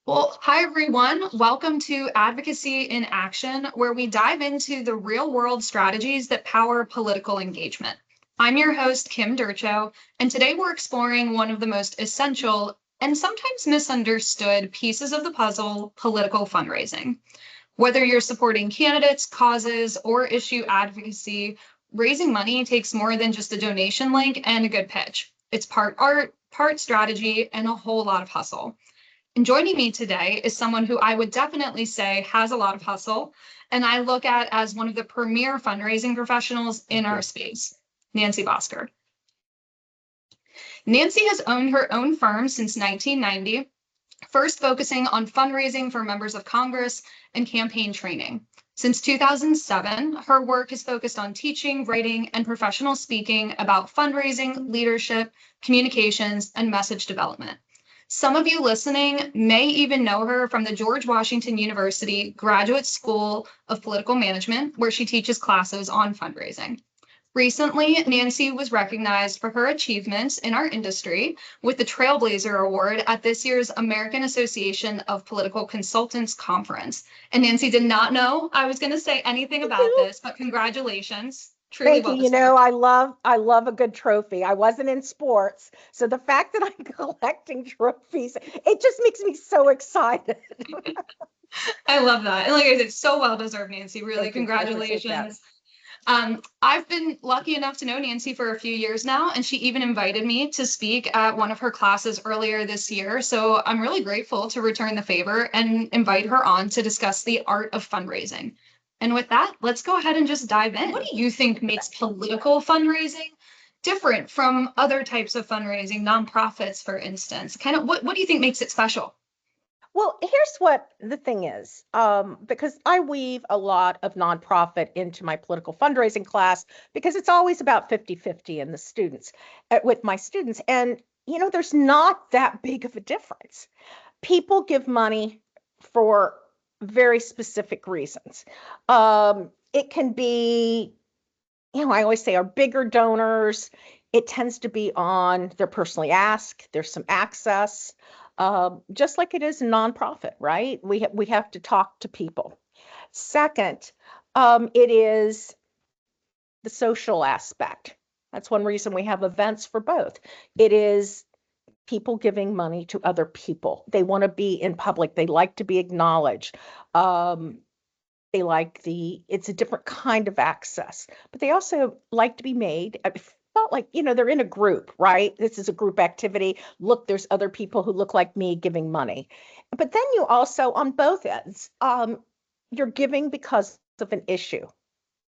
Well, hi everyone. Welcome to Advocacy in Action, where we dive into the real world strategies that power political engagement. I'm your host, Kim Durcho, and today we're exploring one of the most essential and sometimes misunderstood pieces of the puzzle, political fundraising. Whether you're supporting candidates, causes, or issue advocacy, raising money takes more than just a donation link and a good pitch. It's part art, part strategy, and a whole lot of hustle. And joining me today is someone who I would definitely say has a lot of hustle, and I look at as one of the premier fundraising professionals in our space, Nancy Bocskor. Nancy has owned her own firm since 1990, first focusing on fundraising for members of Congress and campaign training. Since 2007, her work has focused on teaching, writing, and professional speaking about fundraising, leadership, communications, and message development. Some of you listening may even know her from the George Washington University Graduate School of Political Management, where she teaches classes on fundraising. Recently, Nancy was recognized for her achievements in our industry with the Trailblazer Award at this year's American Association of Political Consultants Conference. And Nancy did not know I was going to say anything about this, but congratulations. Truly Thank you. You know, I love a good trophy. I wasn't in sports, so the fact that I'm collecting trophies, it just makes me so excited. I love that. And like I said, so well deserved, Nancy. Really, congratulations. I've been lucky enough to know Nancy for a few years now, and she even invited me to speak at one of her classes earlier this year. So I'm really grateful to return the favor and invite her on to discuss the art of fundraising. And with that, let's go ahead and just dive in. What do you think makes political fundraising different from other types of fundraising, nonprofits, for instance? Kind of what do you think makes it special? Well, here's what the thing is, because I weave a lot of nonprofit into my political fundraising class because it's always about 50-50 in the students, with my students. And, you know, there's not that big of a difference. People give money for very specific reasons. It can be, you know, I always say our bigger donors, it tends to be on they're personally asked, there's some access, just like it is a nonprofit, right? We have to talk to people. Second, it is the social aspect. That's one reason we have events for both. It is people giving money to other people. They want to be in public. They like to be acknowledged. They like it's a different kind of access, but they also like to be made. I felt like, you know, they're in a group, right? This is a group activity. Look, there's other people who look like me giving money. But then you also, on both ends, you're giving because of an issue.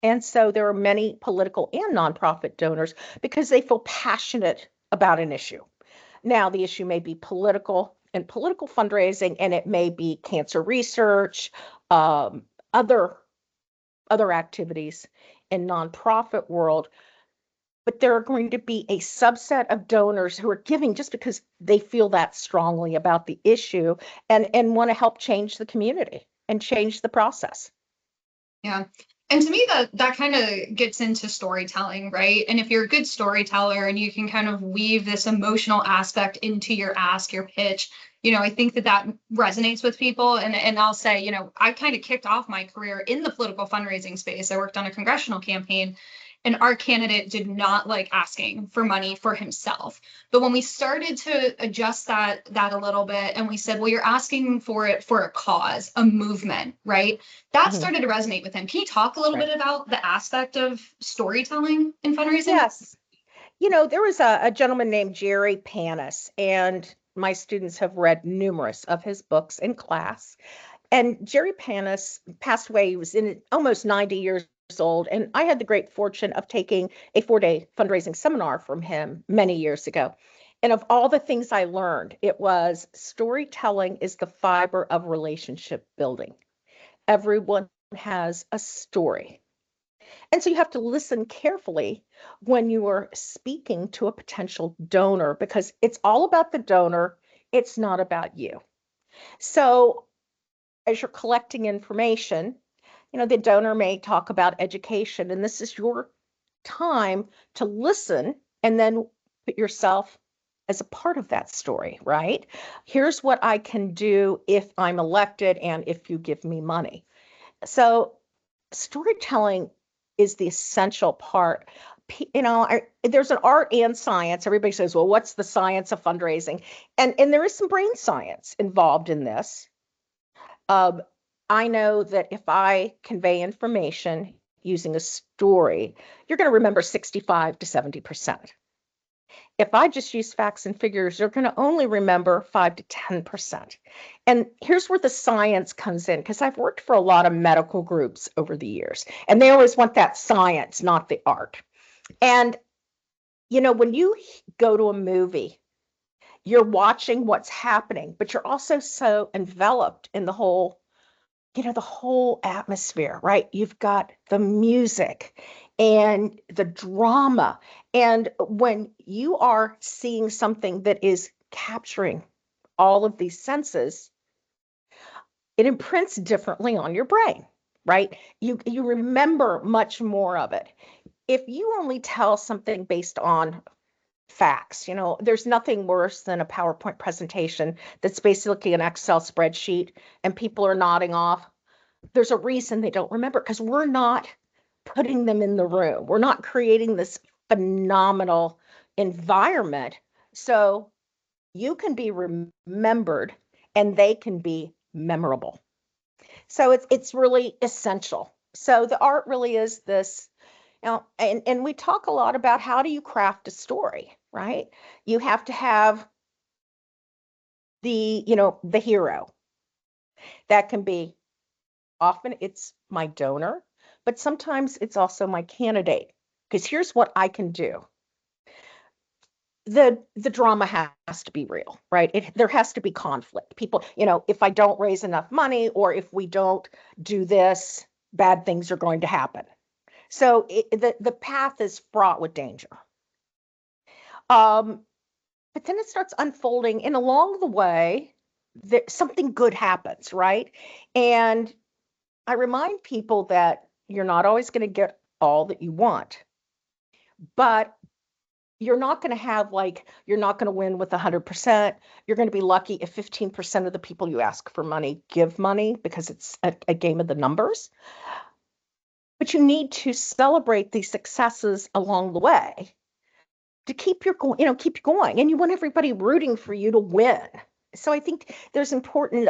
And so there are many political and nonprofit donors because they feel passionate about an issue. Now, the issue may be political and political fundraising, and it may be cancer research, other activities in nonprofit world, but there are going to be a subset of donors who are giving just because they feel that strongly about the issue and want to help change the community and change the process. Yeah. And to me, that kind of gets into storytelling, right? And if you're a good storyteller and you can kind of weave this emotional aspect into your ask, your pitch, you know, I think that resonates with people. And I'll say, you know, I kind of kicked off my career in the political fundraising space. I worked on a congressional campaign, and our candidate did not like asking for money for himself. But when we started to adjust that a little bit, and we said, well, you're asking for it for a cause, a movement, right? That started to resonate with him. Can you talk a little bit about the aspect of storytelling in fundraising? Yes. You know, there was a gentleman named Jerry Panis, and my students have read numerous of his books in class. And Jerry Panis passed away. He was almost 90 years old. And I had the great fortune of taking a 4-day fundraising seminar from him many years ago. And of all the things I learned, it was storytelling is the fiber of relationship building. Everyone has a story. And so you have to listen carefully when you are speaking to a potential donor because it's all about the donor. It's not about you. So as you're collecting information, you know, the donor may talk about education, and this is your time to listen and then put yourself as a part of that story, right? Here's what I can do if I'm elected and if you give me money. So storytelling is the essential part. There's an art and science. Everybody says, well, what's the science of fundraising? And there is some brain science involved in this. I know that if I convey information using a story, you're going to remember 65 to 70%. If I just use facts and figures, you're going to only remember 5 to 10%. And here's where the science comes in, because I've worked for a lot of medical groups over the years, and they always want that science, not the art. And, when you go to a movie, you're watching what's happening, but you're also so enveloped in the whole atmosphere, right? You've got the music and the drama. And when you are seeing something that is capturing all of these senses, it imprints differently on your brain, right? You remember much more of it. If you only tell something based on facts, there's nothing worse than a PowerPoint presentation that's basically an Excel spreadsheet and people are nodding off. There's a reason they don't remember, because we're not putting them in the room. We're not creating this phenomenal environment. So you can be remembered and they can be memorable. So it's really essential. So the art really is this, and we talk a lot about how do you craft a story, right? You have to have the hero. That can be, often it's my donor, but sometimes it's also my candidate. Because here's what I can do. The drama has to be real, right? There has to be conflict. People, if I don't raise enough money or if we don't do this, bad things are going to happen. So the path is fraught with danger. But then it starts unfolding, and along the way, something good happens, right? And I remind people that you're not always going to get all that you want, but you're not going to have you're not going to win with 100%. You're going to be lucky if 15% of the people you ask for money give money, because it's a game of the numbers. But you need to celebrate these successes along the way to keep keep you going. And you want everybody rooting for you to win. So I think there's important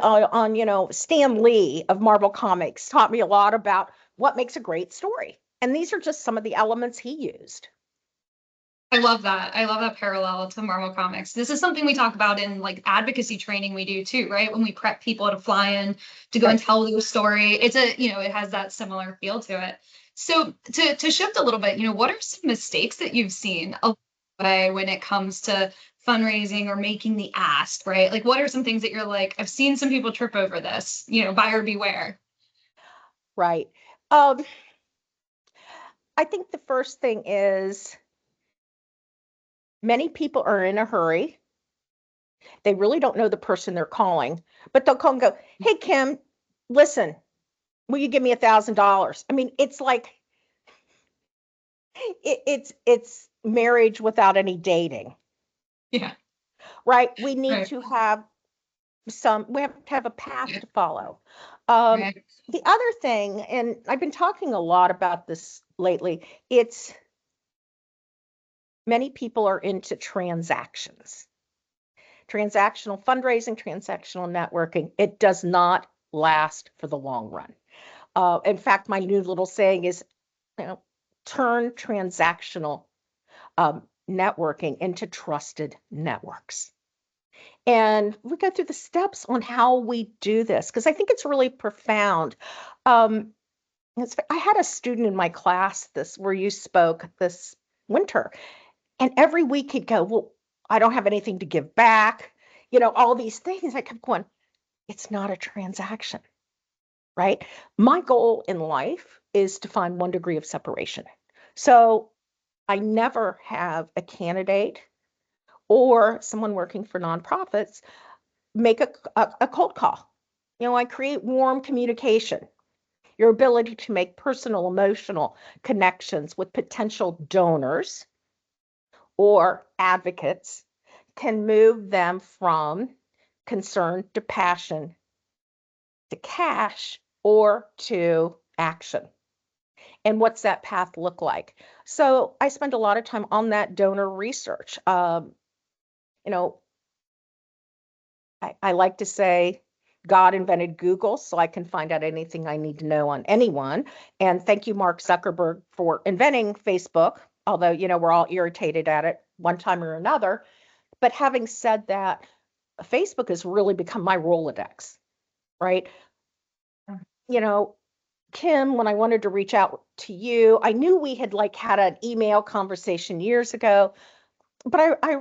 Stan Lee of Marvel Comics taught me a lot about what makes a great story. And these are just some of the elements he used. I love that. I love that parallel to Marvel Comics. This is something we talk about in advocacy training we do too, right? When we prep people to fly in to go and tell their story, it has that similar feel to it. So to shift a little bit, what are some mistakes that you've seen when it comes to fundraising or making the ask, right? What are some things that you're I've seen some people trip over this, buyer beware. Right. I think the first thing is many people are in a hurry. They really don't know the person they're calling, but they'll call and go, "Hey, Kim, listen, will you give me $1,000?" I mean, it's it's marriage without any dating. Yeah. Right. We need to have we have to have a path to follow. Right. The other thing, and I've been talking a lot about this lately, it's many people are into transactions. Transactional fundraising, transactional networking, it does not last for the long run. In fact, my new little saying is, turn transactional networking into trusted networks. And we go through the steps on how we do this, because I think it's really profound. I had a student in my class where you spoke this winter, and every week he'd go, "Well, I don't have anything to give back," all these things. I kept going, it's not a transaction, right? My goal in life is to find 1 degree of separation. So I never have a candidate or someone working for nonprofits make a cold call. I create warm communication. Your ability to make personal, emotional connections with potential donors or advocates can move them from concern to passion to cash or to action. And what's that path look like? So I spend a lot of time on that donor research. You know, I like to say God invented Google, so I can find out anything I need to know on anyone. And thank you, Mark Zuckerberg, for inventing Facebook, although, we're all irritated at it one time or another. But having said that, Facebook has really become my Rolodex, right? You know, Kim, when I wanted to reach out to you, I knew we had had an email conversation years ago, but I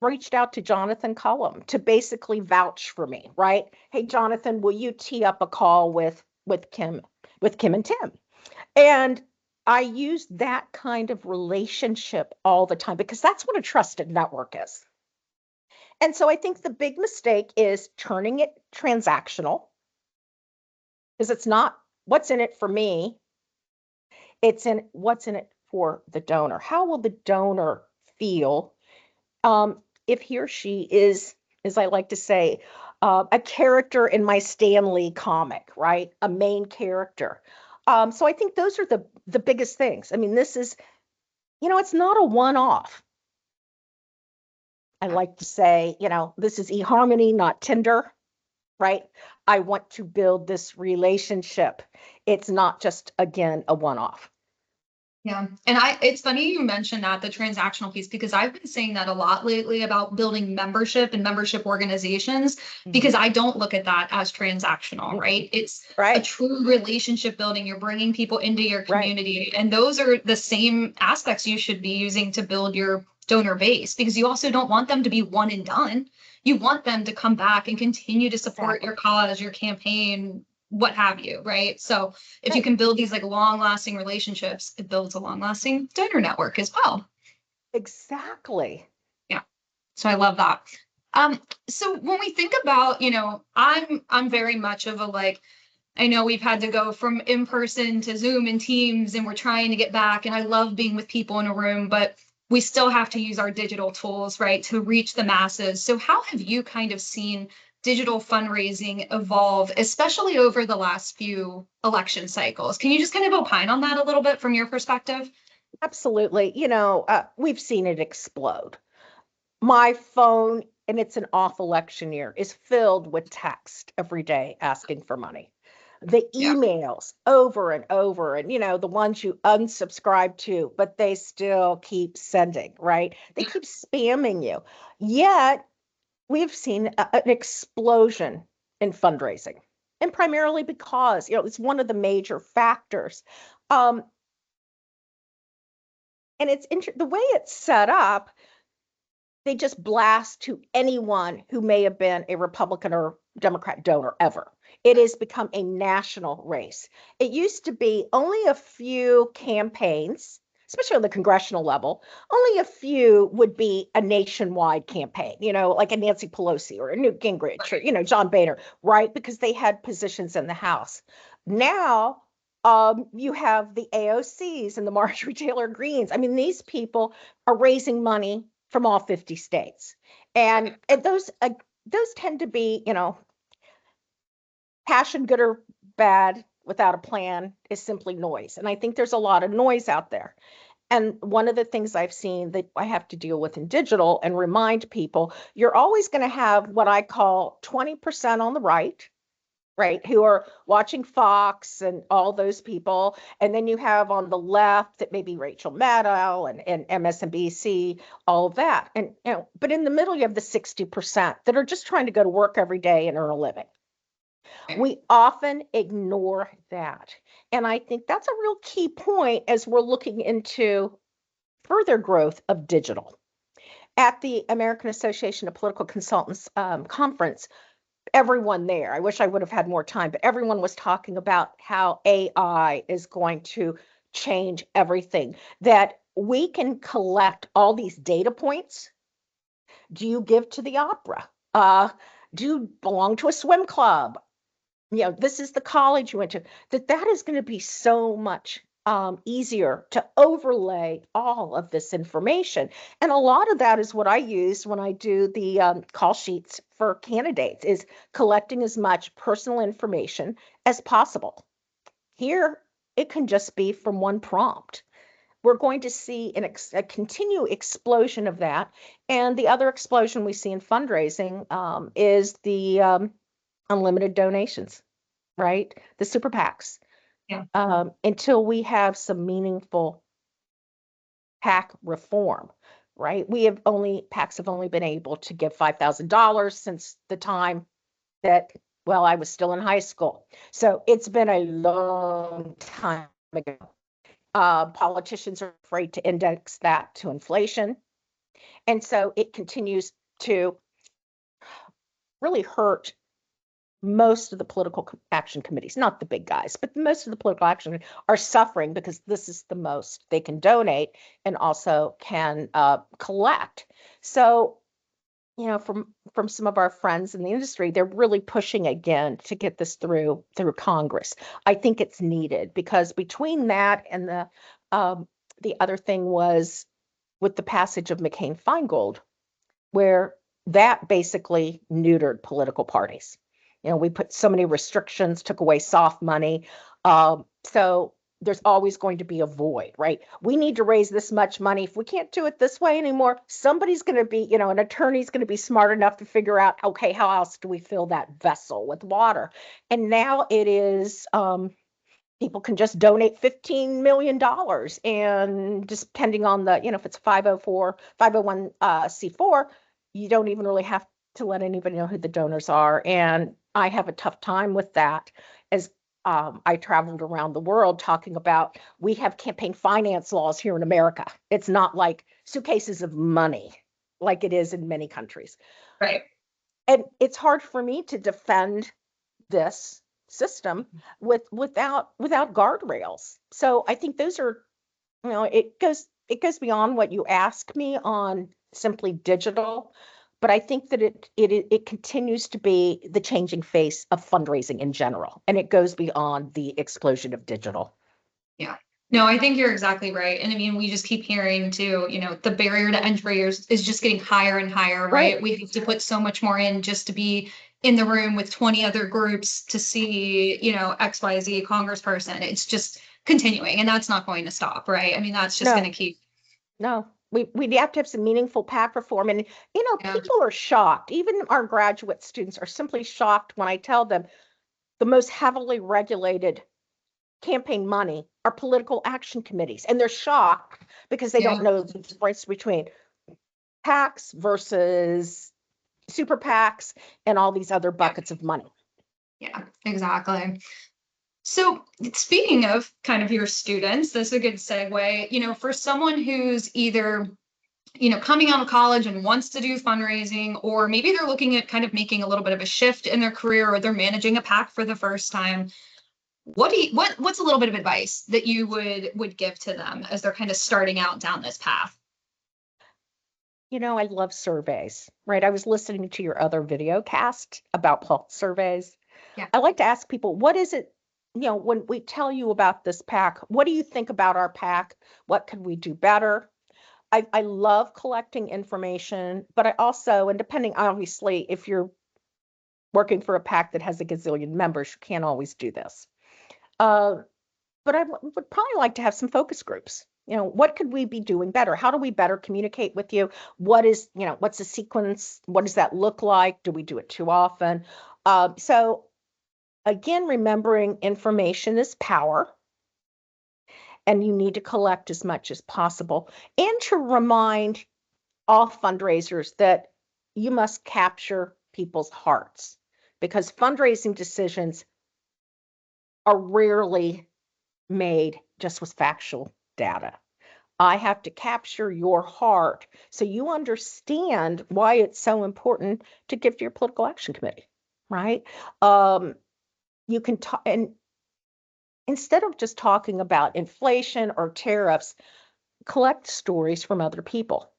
reached out to Jonathan Cullum to basically vouch for me, right? Hey, Jonathan, will you tee up a call with Kim and Tim? And I use that kind of relationship all the time because that's what a trusted network is. And so I think the big mistake is turning it transactional because it's not what's in it for me, it's in what's in it for the donor. How will the donor feel if he or she is, as I like to say, a character in my Stan Lee comic, right? A main character. So I think those are the biggest things. I mean, this is, it's not a one-off. I like to say, this is eHarmony, not Tinder, right? I want to build this relationship. It's not just, again, a one-off. Yeah. And it's funny you mentioned that, the transactional piece, because I've been saying that a lot lately about building membership and membership organizations, because I don't look at that as transactional, right? It's a true relationship building. You're bringing people into your community, and those are the same aspects you should be using to build your donor base, because you also don't want them to be one and done. You want them to come back and continue to support your cause, your campaign, what have you, right? So if you can build these long lasting relationships, it builds a long lasting donor network as well. Exactly. Yeah. So I love that. So when we think about, I'm very much of a I know we've had to go from in person to Zoom and Teams, and we're trying to get back. And I love being with people in a room, but we still have to use our digital tools, right, to reach the masses. So how have you kind of seen digital fundraising evolve, especially over the last few election cycles? Can you just kind of opine on that a little bit from your perspective? Absolutely. We've seen it explode. My phone, and it's an off election year, is filled with text every day asking for money. The emails over and over, and the ones you unsubscribe to, but they still keep sending, right? They keep spamming you. Yet we've seen an explosion in fundraising, and primarily because it's one of the major factors. Um, and it's the way it's set up. They just blast to anyone who may have been a Republican or Democrat donor ever. It has become a national race. It used to be only a few campaigns, especially on the congressional level, only a few would be a nationwide campaign, like a Nancy Pelosi or a Newt Gingrich or, John Boehner, right? Because they had positions in the House. Now, you have the AOCs and the Marjorie Taylor Greens. I mean, these people are raising money from all 50 states. And those tend to be, passion, good or bad, without a plan is simply noise. And I think there's a lot of noise out there. And one of the things I've seen that I have to deal with in digital and remind people, you're always going to have what I call 20% on the right, who are watching Fox and all those people. And then you have on the left that maybe Rachel Maddow and MSNBC, all of that. And but in the middle, you have the 60% that are just trying to go to work every day and earn a living. We often ignore that. And I think that's a real key point as we're looking into further growth of digital. At the American Association of Political Consultants conference, everyone there, I wish I would have had more time, but everyone was talking about how AI is going to change everything, that we can collect all these data points. Do you give to the opera? Do you belong to a swim club? This is the college you went to. That is going to be so much easier to overlay all of this information. And a lot of that is what I use when I do the call sheets for candidates, is collecting as much personal information as possible. Here, it can just be from one prompt. We're going to see a continued explosion of that. And the other explosion we see in fundraising is the unlimited donations, right? The super PACs. Yeah. Until we have some meaningful PAC reform, right? PACs have only been able to give $5,000 since the time that, well, I was still in high school. So it's been a long time ago. Politicians are afraid to index that to inflation. And so it continues to really hurt most of the political action committees, not the big guys, but most of the political action are suffering because this is the most they can donate and also can collect. So, from some of our friends in the industry, they're really pushing again to get this through Congress. I think it's needed because between that and the other thing was with the passage of McCain-Feingold, where that basically neutered political parties. We put so many restrictions, took away soft money. So there's always going to be a void, right? We need to raise this much money. If we can't do it this way anymore, somebody's going to be, an attorney's going to be smart enough to figure out, okay, how else do we fill that vessel with water? And now it is, people can just donate $15 million and just depending on the, if it's 501c4, you don't even really have to let anybody know who the donors are. And I have a tough time with that as I traveled around the world talking about, we have campaign finance laws here in America. It's not like suitcases of money like it is in many countries. Right. And it's hard for me to defend this system without guardrails. So I think those are, it goes beyond what you ask me on simply digital, but I think that it continues to be the changing face of fundraising in general, and it goes beyond the explosion of digital. Yeah. No, I think you're exactly right. And I mean, we just keep hearing too, the barrier to entry is just getting higher and higher, right? We have to put so much more in just to be in the room with 20 other groups to see, XYZ congressperson. It's just continuing, and that's not going to stop, right? I mean, that's just going to keep. No, we have to have some meaningful PAC reform. And, people are shocked. Even our graduate students are simply shocked when I tell them the most heavily regulated campaign money are political action committees. And they're shocked because they don't know the difference between PACs versus super PACs and all these other buckets of money. Yeah, exactly. So speaking of kind of your students, this is a good segue, for someone who's either, coming out of college and wants to do fundraising, or maybe they're looking at kind of making a little bit of a shift in their career, or they're managing a PAC for the first time. What's a little bit of advice that you would give to them as they're kind of starting out down this path? I love surveys, right? I was listening to your other video cast about pulse surveys. Yeah. I like to ask people, what is it, when we tell you about this PAC, what do you think about our PAC? What could we do better? I love collecting information, but I also, and depending, obviously, if you're working for a PAC that has a gazillion members, you can't always do this. But I would probably like to have some focus groups. What could we be doing better? How do we better communicate with you? What's the sequence? What does that look like? Do we do it too often? So again, remembering information is power, and you need to collect as much as possible, and to remind all fundraisers that you must capture people's hearts, because fundraising decisions are rarely made just with factual data. I have to capture your heart so you understand why it's so important to give to your political action committee, right? You can talk, and instead of just talking about inflation or tariffs, collect stories from other people.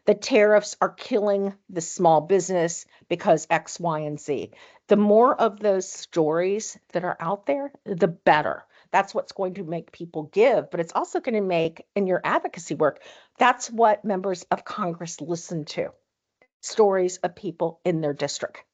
The tariffs are killing the small business because X, Y, and Z. The more of those stories that are out there, the better. That's what's going to make people give, but it's also going to make, in your advocacy work, that's what members of Congress listen to, stories of people in their district.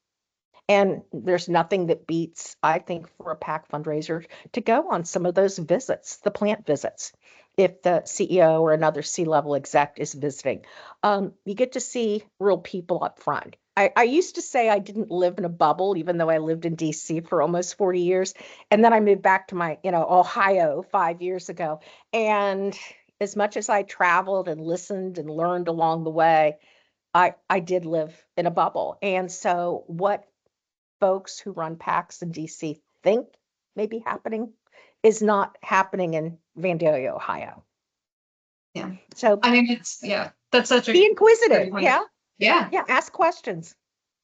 And there's nothing that beats, I think, for a PAC fundraiser to go on some of those visits, the plant visits. If the CEO or another C-level exec is visiting, you get to see real people up front. I used to say I didn't live in a bubble, even though I lived in DC for almost 40 years. And then I moved back to my, Ohio 5 years ago. And as much as I traveled and listened and learned along the way, I did live in a bubble. And so what folks who run PACs in DC think may be happening is not happening in Vandalia, Ohio. Yeah. So I mean, that's such a be inquisitive. great Yeah. point. Yeah. Yeah. Ask questions.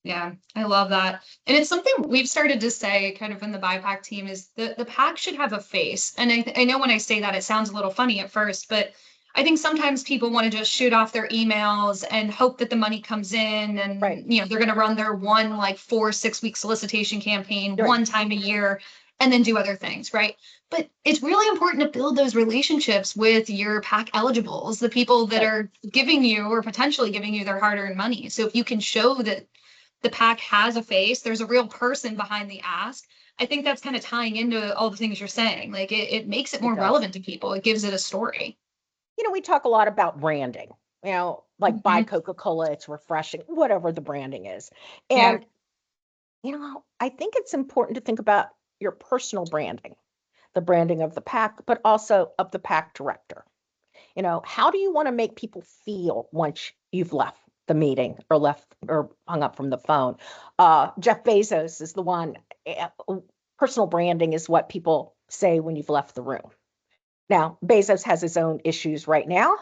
Yeah, I love that. And it's something we've started to say kind of in the BIPAC team is the PAC should have a face. And I know when I say that, it sounds a little funny at first, but I think sometimes people want to just shoot off their emails and hope that the money comes in and, Right. They're going to run their one like 4-6 week solicitation campaign Right. one time a year and then do other things, right? But it's really important to build those relationships with your PAC eligibles, the people that Right. are giving you or potentially giving you their hard-earned money. So if you can show that the PAC has a face, there's a real person behind the ask. I think that's kind of tying into all the things you're saying. Like it makes it more relevant to people. It gives it a story. We talk a lot about branding, like buy Mhm. Coca-Cola, it's refreshing, whatever the branding is. Yeah. And, I think it's important to think about your personal branding, the branding of the PAC, but also of the PAC director. How do you want to make people feel once you've left the meeting or left or hung up from the phone? Jeff Bezos is the one. Personal branding is what people say when you've left the room. Now, Bezos has his own issues right now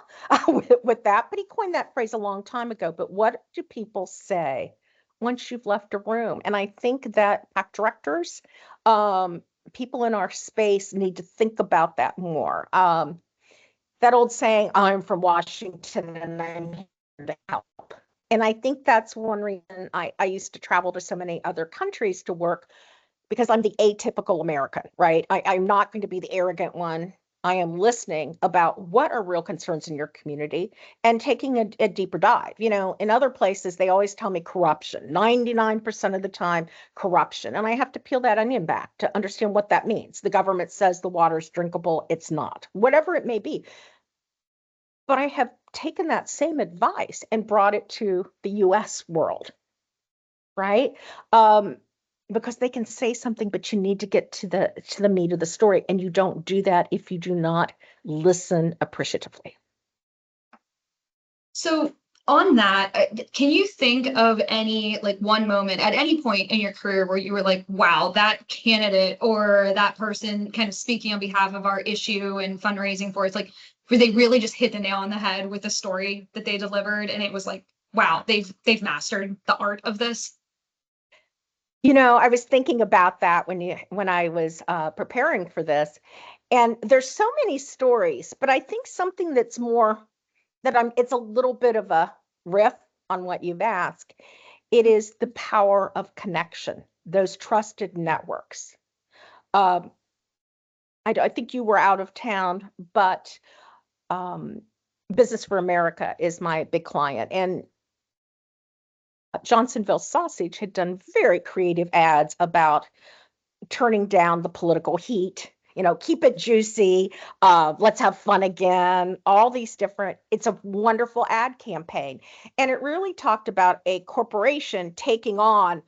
with that, but he coined that phrase a long time ago. But what do people say once you've left a room? And I think that PAC directors, people in our space need to think about that more. That old saying, I'm from Washington and I'm here to help. And I think that's one reason I used to travel to so many other countries to work, because I'm the atypical American, right? I'm not going to be the arrogant one. I am listening about what are real concerns in your community and taking a deeper dive. In other places, they always tell me corruption, 99% of the time, corruption. And I have to peel that onion back to understand what that means. The government says the water's drinkable, it's not, whatever it may be. But I have taken that same advice and brought it to the US world, right? Because they can say something, but you need to get to the meat of the story. And you don't do that if you do not listen appreciatively. So on that, can you think of any like one moment at any point in your career where you were like, wow, that candidate or that person kind of speaking on behalf of our issue and fundraising for it's like where they really just hit the nail on the head with the story that they delivered and it was like, wow, they've mastered the art of this? I was thinking about that when I was preparing for this, and there's so many stories, but I think something that's more it's a little bit of a riff on what you've asked. It is the power of connection, those trusted networks. Um, I think you were out of town, but Business for America is my big client, and Johnsonville Sausage had done very creative ads about turning down the political heat. Keep it juicy. Let's have fun again. All these different, it's a wonderful ad campaign. And it really talked about a corporation taking on,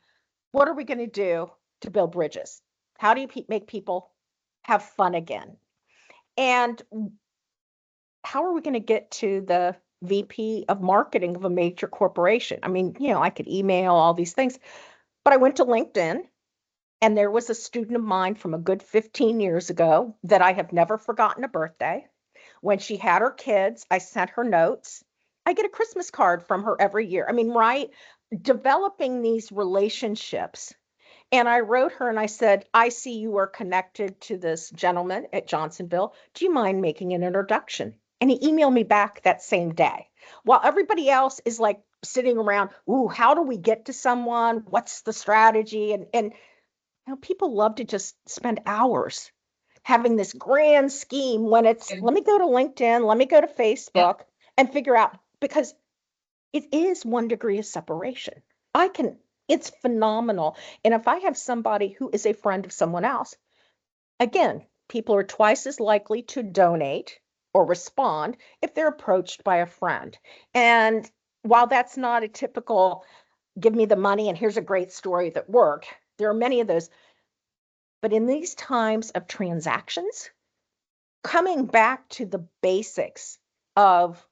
what are we going to do to build bridges? How do you make people have fun again? And how are we going to get to the VP of marketing of a major corporation? I mean, I could email all these things, but I went to LinkedIn. And there was a student of mine from a good 15 years ago that I have never forgotten a birthday. When she had her kids, I sent her notes. I get a Christmas card from her every year. I mean, right? Developing these relationships. And I wrote her and I said, I see you are connected to this gentleman at Johnsonville. Do you mind making an introduction? And he emailed me back that same day. While everybody else is like sitting around, ooh, how do we get to someone? What's the strategy? And people love to just spend hours having this grand scheme when it's, let me go to LinkedIn, let me go to Facebook and figure out, because it is 1 degree of separation. It's phenomenal. And if I have somebody who is a friend of someone else, again, people are twice as likely to donate or respond if they're approached by a friend. And while that's not a typical give me the money and here's a great story that work, there are many of those. But in these times of transactions, coming back to the basics of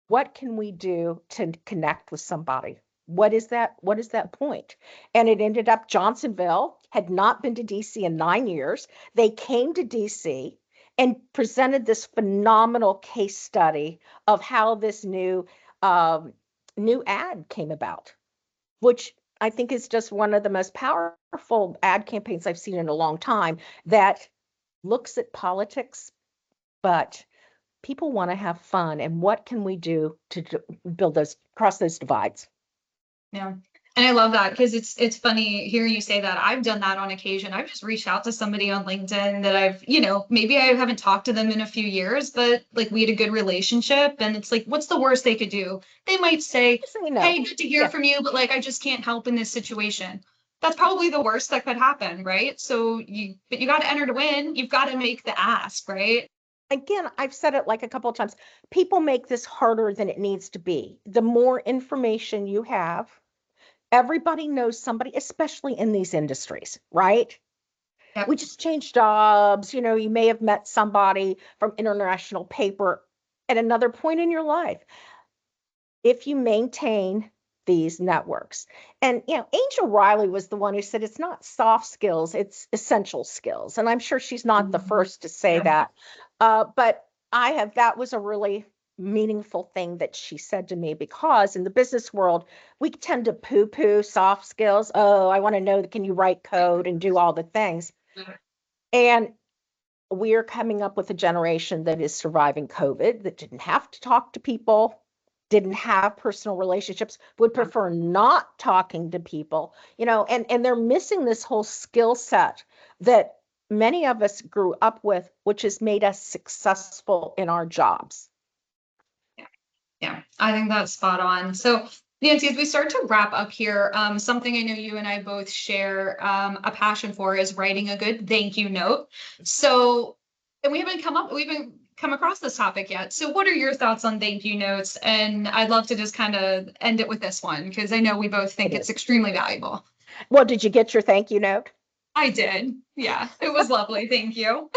what can we do to connect with somebody? What is that point? And it ended up Johnsonville had not been to DC in 9 years. They came to DC and presented this phenomenal case study of how this new ad came about, which I think is just one of the most powerful ad campaigns I've seen in a long time that looks at politics, but people want to have fun. And what can we do to cross those divides? Yeah. And I love that because it's funny hearing you say that. I've done that on occasion. I've just reached out to somebody on LinkedIn that I've, maybe I haven't talked to them in a few years, but like we had a good relationship. And it's like, what's the worst they could do? They might say, hey, good to hear from you, but like I just can't help in this situation. That's probably the worst that could happen, right? So but you got to enter to win. You've got to make the ask, right? Again, I've said it like a couple of times. People make this harder than it needs to be. The more information you have, everybody knows somebody, especially in these industries, right? Yep. We just changed jobs. You may have met somebody from international paper at another point in your life. If you maintain these networks. And, Angel Riley was the one who said it's not soft skills, it's essential skills. And I'm sure she's not the first to say that. But that was a really meaningful thing that she said to me, because in the business world, we tend to poo-poo soft skills. Oh, I want to know, can you write code and do all the things? And we're coming up with a generation that is surviving COVID, that didn't have to talk to people, didn't have personal relationships, would prefer not talking to people, and they're missing this whole skill set that many of us grew up with, which has made us successful in our jobs. Yeah, I think that's spot on. So Nancy, as we start to wrap up here, something I know you and I both share a passion for is writing a good thank you note. So, and we haven't come across this topic yet. So what are your thoughts on thank you notes? And I'd love to just kind of end it with this one, because I know we both think it's extremely valuable. Well, did you get your thank you note? I did. Yeah, it was lovely. Thank you.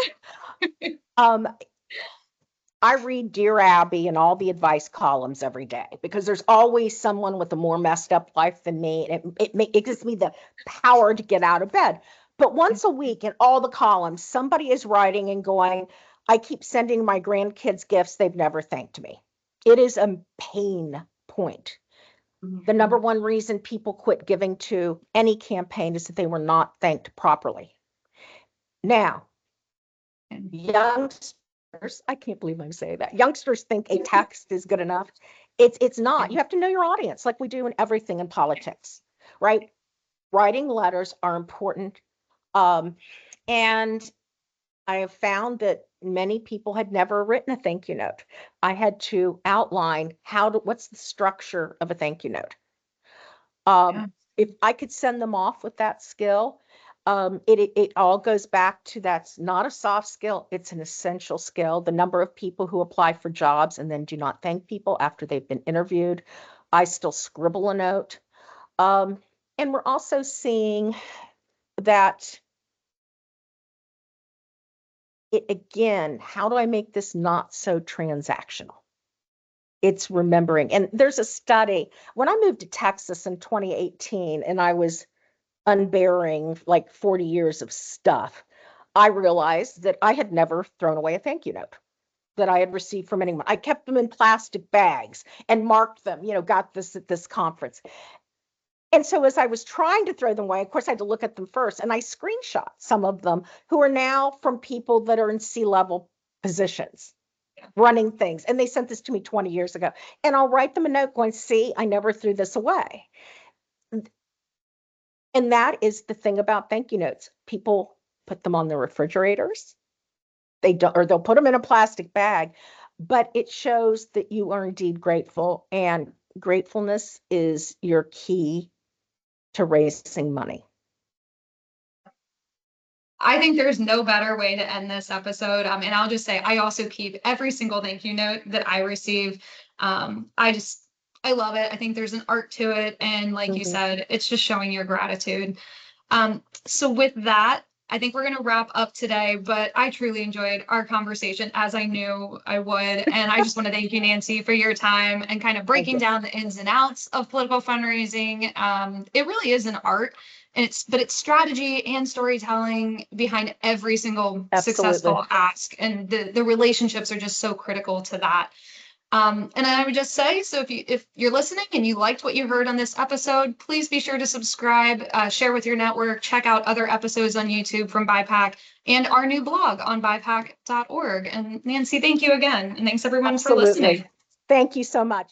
I read Dear Abby and all the advice columns every day, because there's always someone with a more messed up life than me. And it gives me the power to get out of bed. But once a week in all the columns, somebody is writing and going, I keep sending my grandkids gifts. They've never thanked me. It is a pain point. Mm-hmm. The number one reason people quit giving to any campaign is that they were not thanked properly. Now, youngsters, I can't believe I'm saying that. Youngsters think a text is good enough. It's not. You have to know your audience, like we do in everything in politics, right? Writing letters are important. And I have found that many people had never written a thank you note. I had to outline what's the structure of a thank you note. If I could send them off with that skill, it all goes back to, that's not a soft skill, it's an essential skill. The number of people who apply for jobs and then do not thank people after they've been interviewed. I still scribble a note. And we're also seeing that again, how do I make this not so transactional? It's remembering. And there's a study, when I moved to Texas in 2018 and I was unbearing like 40 years of stuff, I realized that I had never thrown away a thank you note that I had received from anyone. I kept them in plastic bags and marked them, got this at this conference. And so as I was trying to throw them away, of course, I had to look at them first. And I screenshot some of them who are now from people that are in C-level positions, running things. And they sent this to me 20 years ago. And I'll write them a note going, see, I never threw this away. And that is the thing about thank you notes. People put them on the refrigerators. They don't, or they'll put them in a plastic bag, but it shows that you are indeed grateful, and gratefulness is your key to raising money. I think there's no better way to end this episode. And I'll just say, I also keep every single thank you note that I receive. I love it. I think there's an art to it. And like you said, it's just showing your gratitude. So with that, I think we're going to wrap up today, but I truly enjoyed our conversation, as I knew I would. And I just want to thank you, Nancy, for your time and kind of breaking down the ins and outs of political fundraising. It really is an art, and it's strategy and storytelling behind every single successful ask. And the relationships are just so critical to that. And I would just say, so if you're listening and you liked what you heard on this episode, please be sure to subscribe, share with your network, check out other episodes on YouTube from BIPAC and our new blog on bipac.org. And Nancy, thank you again. And thanks everyone for listening. Thank you so much.